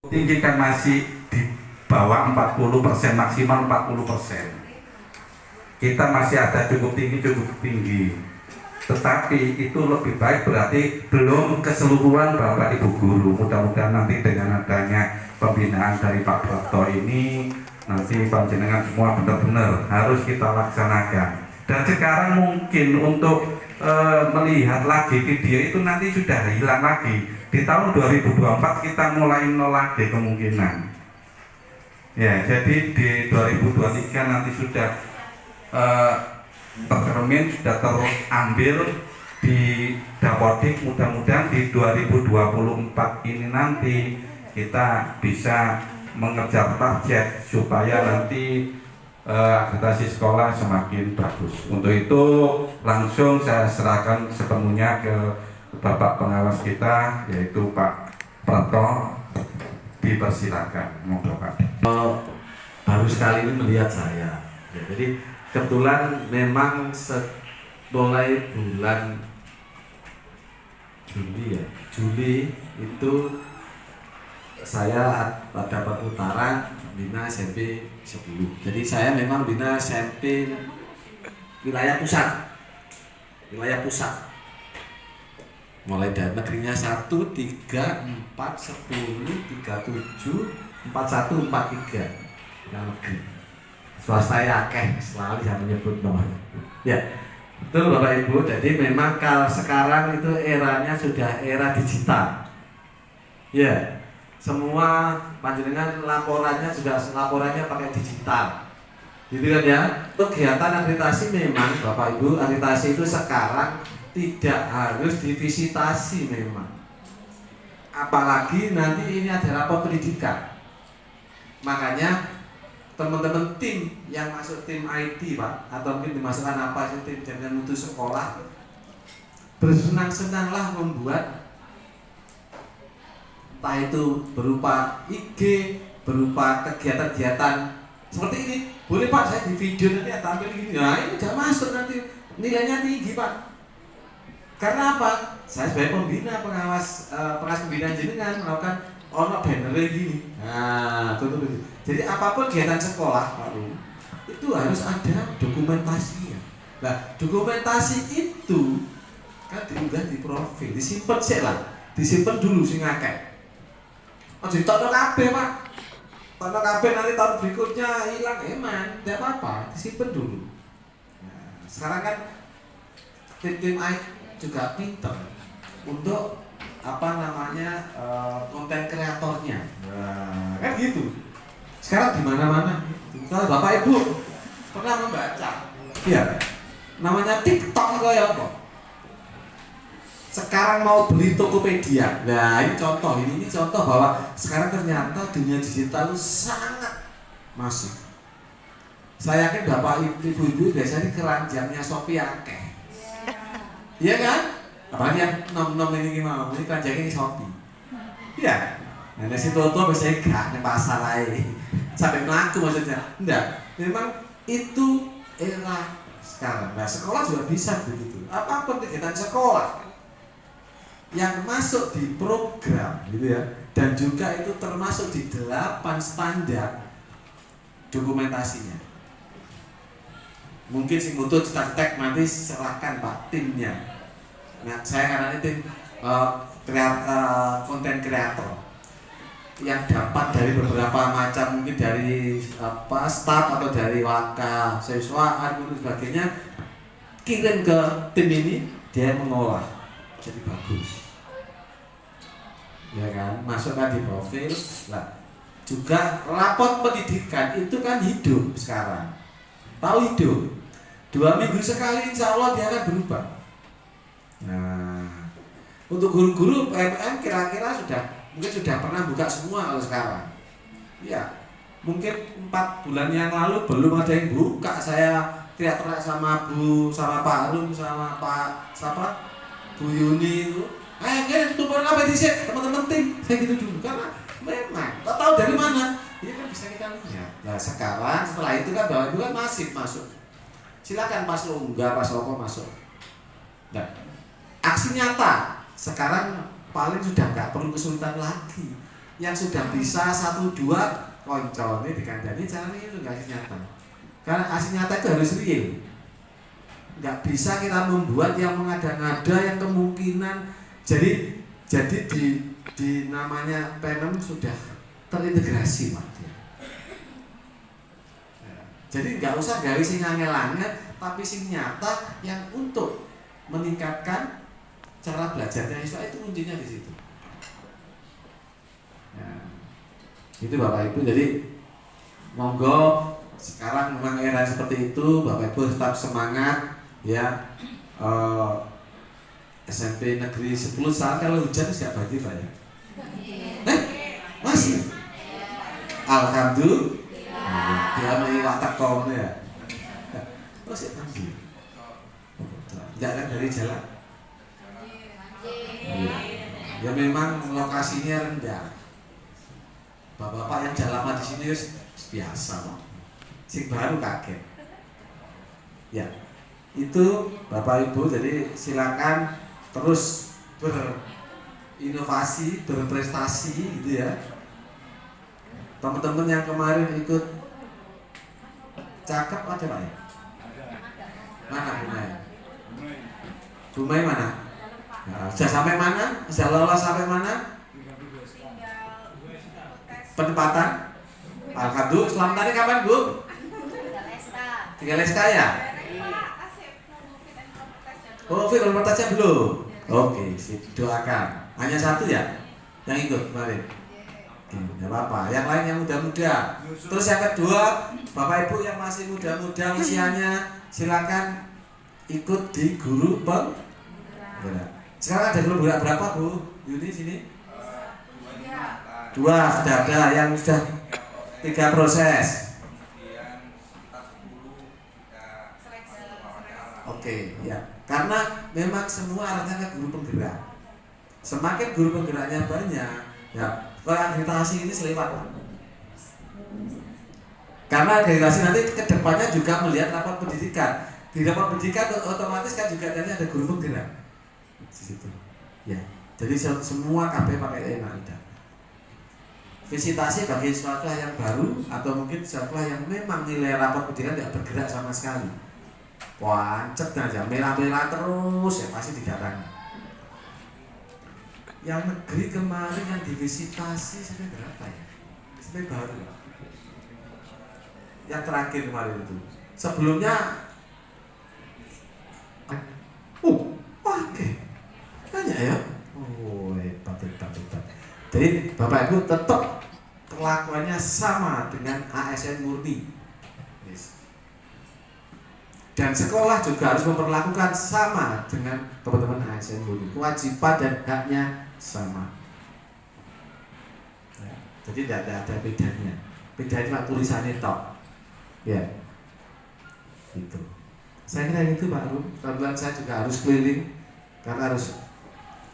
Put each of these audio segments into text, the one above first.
tinggi kan masih di bawah 40%, maksimal 40%. Kita masih ada cukup tinggi. Tetapi itu lebih baik, berarti belum keseluruhan Bapak Ibu guru. Mudah-mudahan nanti dengan adanya pembinaan dari Pak Broto ini, nanti panjenengan semua benar-benar harus kita laksanakan. Dan sekarang mungkin untuk melihat lagi video itu nanti sudah hilang lagi. Di tahun 2024 kita mulai nol lagi kemungkinan. Ya, jadi di 2023 nanti sudah tercermin, sudah terambil di Dapodik. Mudah-mudahan di 2024 ini nanti kita bisa mengejar target supaya nanti akreditasi sekolah semakin bagus. Untuk itu langsung saya serahkan sepenuhnya ke Bapak pengawas kita, yaitu Pak Prato. Dipersilakan, monggo Pak. Baru sekali ini melihat saya. Ya, jadi kebetulan memang mulai bulan Juli itu saya dapat putaran bina SMP 10. Jadi saya memang bina SMP wilayah pusat. Mulai dari negerinya 1, 3, 4, 10, 37, 41, 43 yang negeri. Swasta ya akeh, selalu saya menyebut nomor. Ya, betul Bapak Ibu. Jadi memang kalau sekarang itu eranya sudah era digital. Ya, semua panjenengan laporannya pakai digital. Gitu kan ya. Kegiatan akreditasi memang Bapak Ibu, akreditasi itu sekarang tidak harus divisitasi memang. Apalagi nanti ini ada rapor pendidikan. Makanya teman-teman tim yang masuk tim IT Pak, atau mungkin dimasukkan apa sih tim jaminan mutu sekolah, bersenang-senanglah membuat, entah itu berupa IG, berupa kegiatan-kegiatan seperti ini. Boleh Pak, saya di video nanti tampil gini. Nah ini tidak masuk, nanti nilainya tinggi Pak. Karena apa? Saya sebagai pembina, pengawas pembinaan jenengan melakukan banner gini. Nah, tuh. Jadi apapun kegiatan sekolah, Pak, itu harus ada dokumentasinya. Nah, dokumentasi itu kan diunggah di profil, disimpan sih lah, disimpan dulu sing akeh. Ojo ditokno kabeh, Pak. Tokno kabeh nanti tahun berikutnya hilang, eman, tidak apa-apa, disimpan dulu. Nah, sekarang kan tim IT juga pinter untuk konten kreatornya. Nah, kan gitu. Sekarang di mana-mana. Kalau Bapak Ibu pernah membaca, ya, namanya TikTok kayak apa? Sekarang mau beli Tokopedia. Nah, ini contoh, ini contoh bahwa sekarang ternyata dunia digital itu sangat masif. Saya yakin Bapak Ibu biasanya keranjangnya Shopee akeh. Iya kan? Apalagi yang nom-nom ini gimana? Ini keranjangnya ini Shopee. Iya. Nah, si Toto biasanya gak di pasar lain. Sampai melaku maksudnya. Enggak. Memang itu era sekarang. Nah, sekolah juga bisa begitu. Apapun kegiatan sekolah yang masuk di program gitu ya. Dan juga itu termasuk di 8 standar dokumentasinya. Mungkin sing butuh cetak nanti serahkan Pak timnya. Nah, saya karena ini tim konten kreator yang dapat dari beberapa macam, mungkin dari staff atau dari waka siswa dan sebagainya, kirim ke tim ini, dia mengolah jadi bagus. Ya kan, masukkan di profil. Nah, juga rapot pendidikan itu kan hidup sekarang. Tahu hidup. 2 minggu sekali insya Allah dia akan berubah. Nah, untuk guru-guru PMM kira-kira mungkin sudah pernah buka semua kalau sekarang. Ya, mungkin 4 bulan yang lalu belum ada yang buka. Saya teriak-teriak sama Pak Rum, sama Pak Bu Yuni itu. Tumpang apa sih teman-teman tim? Saya gitu dulu karena memang tak tahu dari mana. Ini kan bisa kita lihat. Nah, sekarang setelah itu kan bahwa itu kan masuk. Silakan Pak Longgar, Pak Soko masuk. Nah, aksi nyata sekarang paling sudah nggak perlu kesulitan lagi. yang sudah bisa 1 2 konco ini dikandani caranya itu nggak asli nyata. Karena asli nyata itu harus real. Nggak bisa kita membuat yang mengada-ngada yang kemungkinan. Jadi di namanya Penem sudah terintegrasi Pak. Jadi nggak usah gawe sing angel-angel, tapi sing nyata yang untuk meningkatkan cara belajarnya siswa itu kuncinya di situ. Ya. Itu Bapak Ibu. Jadi monggo sekarang memang era seperti itu, Bapak Ibu tetap semangat ya. SMP negeri 10 saat kalau hujan siap berarti Pak ya? Masih? Alhamdulillah. Dia mau watak kau ya. Oh siap nanti. Jangan dari jalan. Ya memang lokasinya rendah. Bapak-bapak yang jalan lama di sini biasa Pak. Sing baru kaget. Ya, itu Bapak Ibu. Jadi silakan terus berinovasi, berprestasi gitu ya. Teman-teman yang kemarin ikut cakep ada Pak ya? Mana Bumai? Bumai mana? Nah, sudah sampai mana? Sudah lolos sampai mana? Penempatan? Alhamdulillah. Selamat hari kapan Bu? 3 LSK ya? Oh, fit on tesnya belum? Oke, doakan. Hanya 1 ya? Yang ikut kemarin? Tidak apa-apa, yang lain yang muda-muda. Terus yang kedua, Bapak Ibu yang masih muda-muda usianya, silakan ikut di guru penggerak. Sekarang ada guru penggerak berapa Bu? Yuni sini? 2 sudah ada, yang sudah 3 proses. Oke, ya. Karena memang semua arahnya ke guru penggerak. Semakin guru penggeraknya banyak, ya akreditasi ini selewat. Karena akreditasi nanti kedepannya juga melihat rapor pendidikan. Di rapor pendidikan otomatis kan juga nanti ada guru penggerak di situ. Ya, jadi semua KB pakai ENA. Visitasi bagi sekolah yang baru atau mungkin sekolah yang memang nilai rapor pendidikan tidak bergerak sama sekali. Wancet aja, merah-merah terus ya pasti didatangi. Yang negeri kemarin yang divisitasi sampai berapa ya? Sampai baru ya? Yang terakhir kemarin itu. Sebelumnya oke. Banyak ya? Oh, hebat. Jadi Bapak Ibu tetap perlakuannya sama dengan ASN murni. Dan sekolah juga harus memperlakukan sama dengan teman-teman ASN murni. Kewajiban dan haknya sama. Ya, jadi tidak ada bedanya. Bedanya cuma tulisannya tok. Ya, gitu. Saya kira itu Pak Rum. Kebetulan saya juga harus keliling karena harus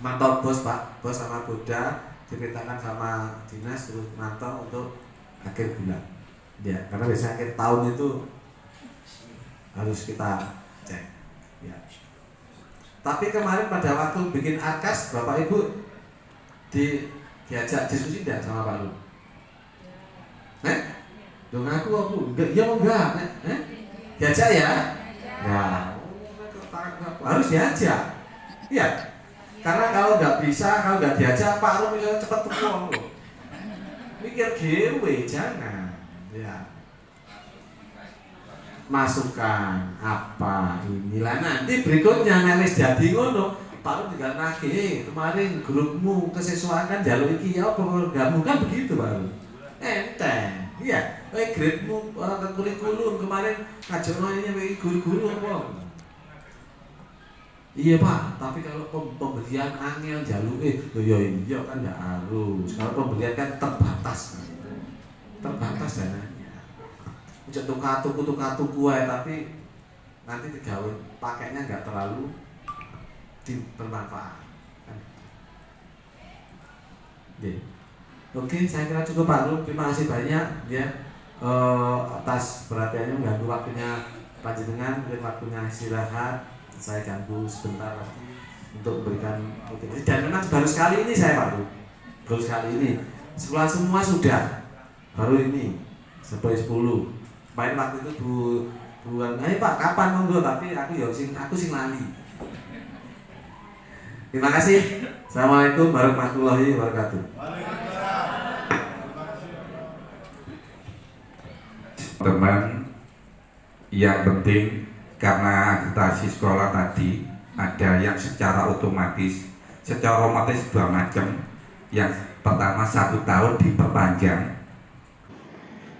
mantau bos Pak, bos sama Boda diperintahkan sama dinas terus mantau untuk akhir bulan. Ya, karena biasanya akhir tahun itu harus kita cek. Ya. Tapi kemarin pada waktu bikin arkas, Bapak Ibu diajak diskusi tidak sama Pak Rum? Dong aku enggak, ya enggak, diajak ya? Nah, harus diajak. Iya. Karena kalau nggak bisa, kalau nggak diajak Pak Rum bisa cepat pulang loh. Mikir dewe jangan. Ya. Masukan apa inilah nanti berikutnya nulis jadi ngono. Pak Rum juga nagih kemarin grupmu kesesuaian kan jalur iki ya programmu kan begitu Pak Rum. Enteng. Iya, grademu kurikulum kemarin ngajarnya ini guru-guru apa? Iya Pak, tapi kalau pembelian angel jalur iya kan nggak harus. Kalau pembelian kan terbatas dananya. Udah tuku aja tapi nanti digawe pakainya nggak terlalu bermanfaat. Oke, saya kira cukup Pak Rum. Terima kasih banyak ya atas perhatiannya mengganggu waktunya panjenengan, mungkin waktunya istirahat. Saya ganggu sebentar lagi untuk memberikan motivasi. Dan memang baru sekali ini saya Pak Rum, baru sekali ini sekolah semua sudah, baru ini sampai 10. Main waktu itu bukan, ayo Pak kapan monggo, tapi aku sing lali. Terima kasih. Assalamualaikum warahmatullahi wabarakatuh. Teman, yang penting karena akreditasi sekolah tadi ada yang secara otomatis dua macam. Yang pertama 1 tahun diperpanjang,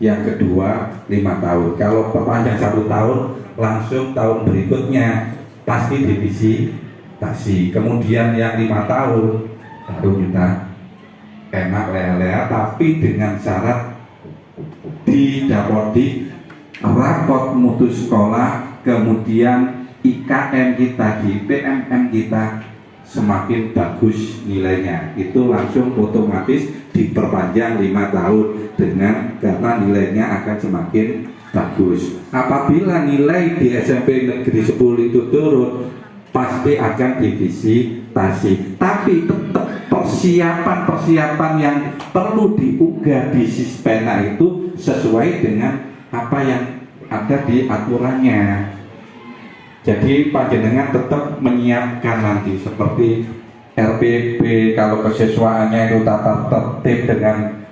yang kedua 5 tahun. Kalau perpanjang 1 tahun, langsung tahun berikutnya pasti divisitasi. Kemudian yang 5 tahun baru kita enak lea-lea, tapi dengan syarat didapati rapot mutus sekolah, kemudian IKM kita di PMM kita semakin bagus nilainya, itu langsung otomatis diperpanjang 5 tahun karena nilainya akan semakin bagus. Apabila nilai di SMP Negeri 10 itu turun, pasti akan divisitasi. Tapi tetap persiapan yang perlu diunggah di Sispena itu sesuai dengan apa yang ada di aturannya. Jadi panjenengan tetap menyiapkan nanti seperti RPP, kalau kesiswaannya itu tata tertib dengan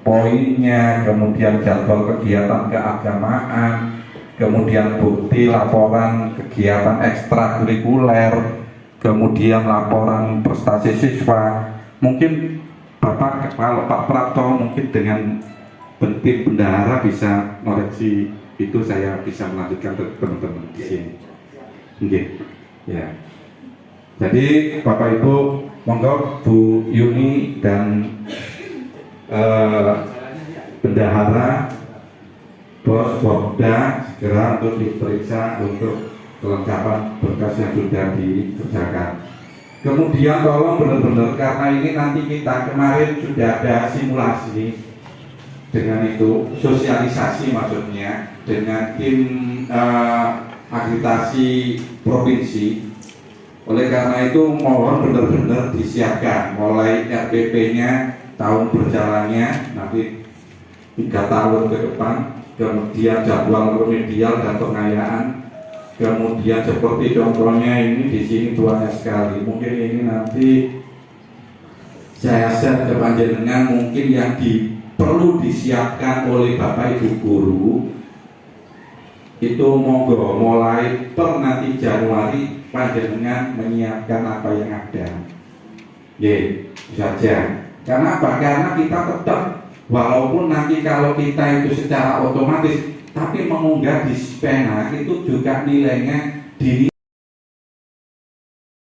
poinnya, kemudian jadwal kegiatan keagamaan, kemudian bukti laporan kegiatan ekstrakurikuler, kemudian laporan prestasi siswa. Mungkin Bapak, kalau Pak Prapto mungkin dengan tim bendahara bisa koreksi itu, saya bisa melanjutkan ke teman-teman di sini. Oke, ya. Jadi Bapak Ibu, monggo Bu Yuni dan bendahara Bos Bobda segera untuk diperiksa untuk kelengkapan berkas yang sudah dikerjakan. Kemudian tolong benar-benar, karena ini nanti kita kemarin sudah ada simulasi dengan itu, sosialisasi maksudnya dengan tim akreditasi provinsi. Oleh karena itu mohon benar-benar disiapkan mulai RPP-nya, tahun berjalannya nanti 3 tahun ke depan, kemudian jadwal remedial dan pengayaan, kemudian seperti contohnya ini di sini banyak sekali. Mungkin ini nanti saya share ke panjenengan, mungkin yang perlu disiapkan oleh Bapak Ibu guru itu monggo mulai per nanti Januari panjenengan menyiapkan apa yang ada. Saja. Karena apa? Karena kita tetap, walaupun nanti kalau kita itu secara otomatis, tapi mengunggah di Sispena itu juga nilainya